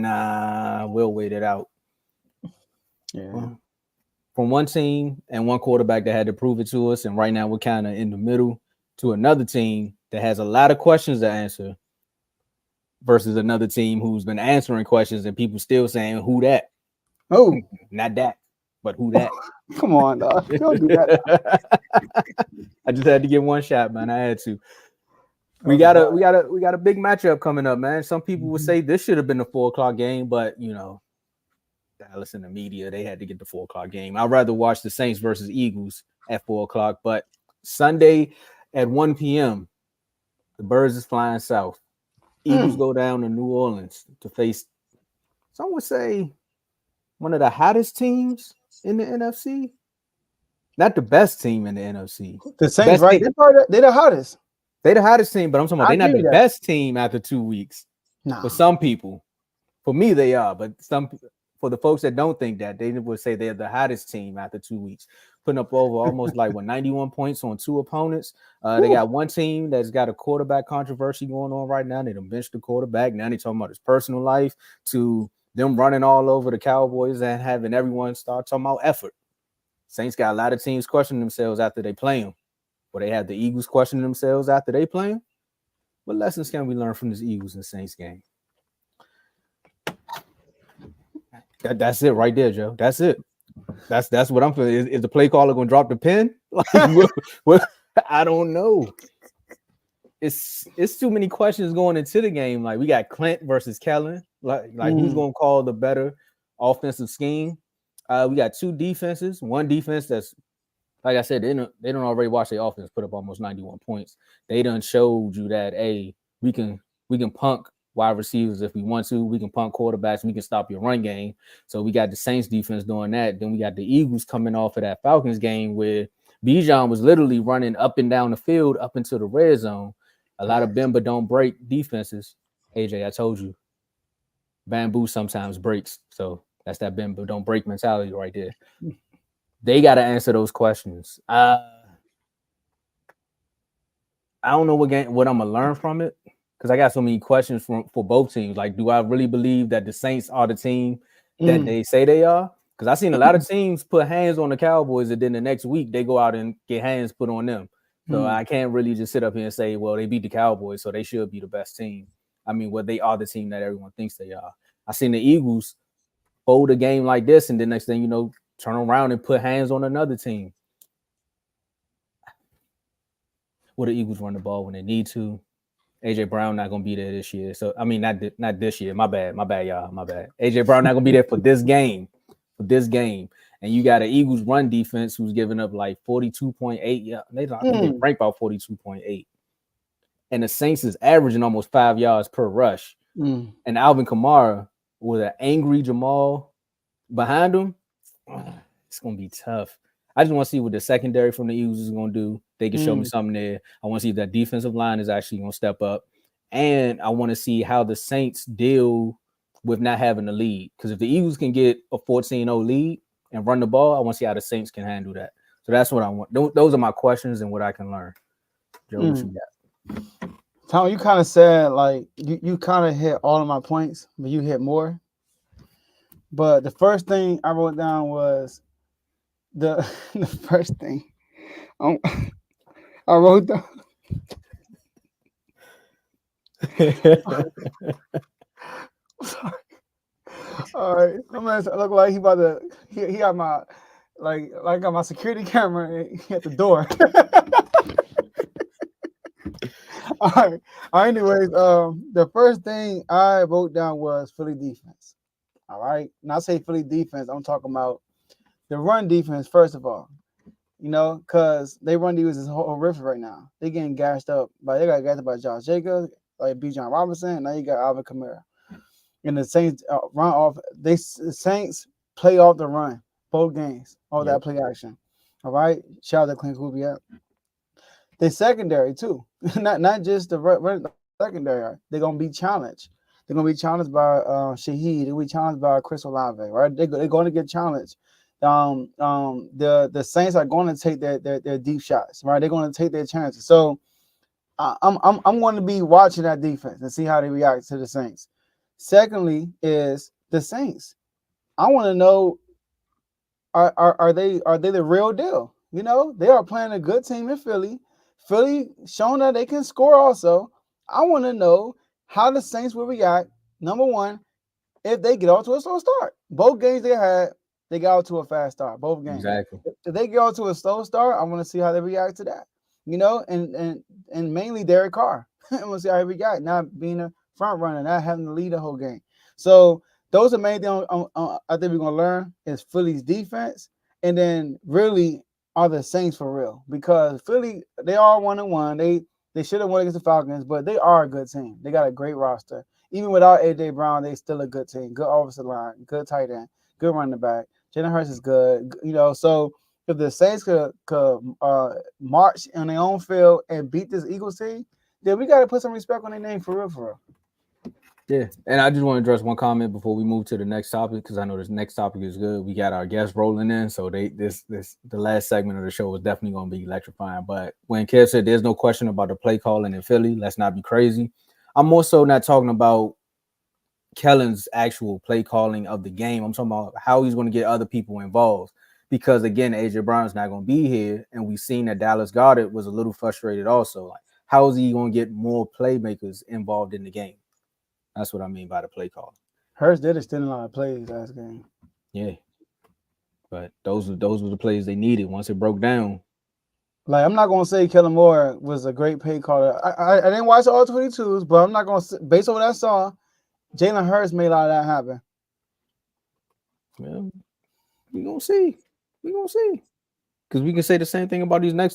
Nah, we'll wait it out. Yeah. From one team and one quarterback that had to prove it to us, and right now we're kind of in the middle, to another team that has a lot of questions to answer versus another team who's been answering questions and people still saying who that? Oh, Not that, but who that? come on, dog. Don't do that. I just had to get one shot, man. I had to. We Oh, got God. a big matchup coming up, man. Some people would say this should have been a 4 o'clock game, but Dallas and the media, they had to get the 4 o'clock game. I'd rather watch the Saints versus Eagles at 4 o'clock, but Sunday at 1 p.m., the Birds is flying south. Eagles go down to New Orleans to face, some would say, one of the hottest teams in the NFC. Not the best team in the NFC. The Saints, best right? team. They're the hottest. They're the hottest team, but I'm talking about they're not the that. best team after 2 weeks. Nah. For some people. For me, they are, but for the folks that don't think that, they would say they're the hottest team after 2 weeks, putting up over almost 91 points on 2 opponents. They got one team that's got a quarterback controversy going on right now. They done benched the quarterback. Now they're talking about his personal life, to them running all over the Cowboys and having everyone start talking about effort. Saints got a lot of teams questioning themselves after they play them. Or they have the Eagles questioning themselves after they play them. What lessons can we learn from this Eagles and Saints game? That's it right there, Joe. That's it. That's what I'm feeling. Is the play caller going to drop the pen? I don't know. It's too many questions going into the game. Like, we got Clint versus Kellen. Like who's going to call the better offensive scheme? We got two defenses. One defense that's, like I said, they don't already watch their offense put up almost 91 points. They done showed you that, hey, we can punk wide receivers if we want to. We can punk quarterbacks. We can stop your run game. So we got the Saints defense doing that. Then we got the Eagles coming off of that Falcons game where Bijan was literally running up and down the field up into the red zone. A lot of bend but don't break defenses. AJ, I told you, bamboo sometimes breaks. So that's that bend but don't break mentality right there. They got to answer those questions. I don't know what I'm going to learn from it, because I got so many questions for both teams. Like, do I really believe that the Saints are the team that they say they are? Because I've seen a lot of teams put hands on the Cowboys, and then the next week they go out and get hands put on them. So I can't really just sit up here and say, well, they beat the Cowboys, so they should be the best team. I mean, well, they are the team that everyone thinks they are. I've seen the Eagles fold a game like this, and the next thing you know, turn around and put hands on another team. Will the Eagles run the ball when they need to? AJ Brown not gonna be there this year. So I mean, not this year. My bad, y'all. My bad. AJ Brown not gonna be there for this game. And you got an Eagles run defense who's giving up like 42.8. Yeah, I think they rank about 42.8. And the Saints is averaging almost 5 yards per rush. And Alvin Kamara with an angry Jamal behind him, it's gonna be tough. I just want to see what the secondary from the Eagles is gonna do. They can show me something there. I want to see if that defensive line is actually gonna step up. And I want to see how the Saints deal with not having a lead. Because if the Eagles can get a 14-0 lead and run the ball, I want to see how the Saints can handle that. So that's what I want. Those are my questions and what I can learn. Joe, what you got? Tom, you kind of said, like, you kind of hit all of my points, but you hit more. But the first thing I wrote down was the first thing I wrote down. Sorry. All right, I'm gonna look like he about to. He got my got my security camera at the door. All right. Anyways, the first thing I wrote down was Philly defense. All right. When I say Philly defense, I'm talking about the run defense, first of all. You know, because they run defense is horrific right now. They getting gashed up. They got gassed up by Josh Jacobs, like Bijan Robinson, and now you got Alvin Kamara. And the Saints run off. The Saints play off the run, both games, all that play action. All right. Shout out to Clint Kubiak. They secondary too, not just the run secondary. They're gonna be challenged. They're gonna be challenged by Shaheed. They'll be challenged by Chris Olave. Right? They're going to get challenged. The Saints are going to take their deep shots. Right? They're going to take their chances. So I'm going to be watching that defense and see how they react to the Saints. Secondly, is the Saints. I want to know, are they the real deal? You know, they are playing a good team in Philly. Philly showing that they can score also. I want to know how the Saints will react. Number one, if they get off to a slow start. Both games they had, they got out to a fast start. Both games. Exactly. If they get off to a slow start, I want to see how they react to that. You know, and mainly Derek Carr. I want to see how he react, not being a front runner, not having to lead the whole game. So those are main things I think we're gonna learn is Philly's defense, and then really are the Saints for real, because Philly they are 1-1. They should have won against the Falcons, but they are a good team. They got a great roster. Even without AJ Brown, they still a good team. Good offensive line, good tight end, good running back. Jalen Hurts is good. You know, so if the Saints could march on their own field and beat this Eagles team, then we got to put some respect on their name for real, for real. Yeah, and I just want to address one comment before we move to the next topic, because I know this next topic is good. We got our guests rolling in, so this the last segment of the show is definitely going to be electrifying. But when Kev said there's no question about the play calling in Philly, let's not be crazy. I'm more so not talking about Kellen's actual play calling of the game. I'm talking about how he's going to get other people involved. Because again, AJ Brown's not going to be here, and we've seen that Dallas Goedert was a little frustrated also. Like, how is he going to get more playmakers involved in the game? That's what I mean by the play call. Hurts did extend a lot of plays last game. Yeah, but those were the plays they needed. Once it broke down, Like, I'm not gonna say Kellen Moore was a great play caller. I didn't watch all 22s, but I'm not gonna say, based on what I saw, Jalen Hurts made a lot of that happen. well, we gonna see. We gonna see, because we can say the same thing about these next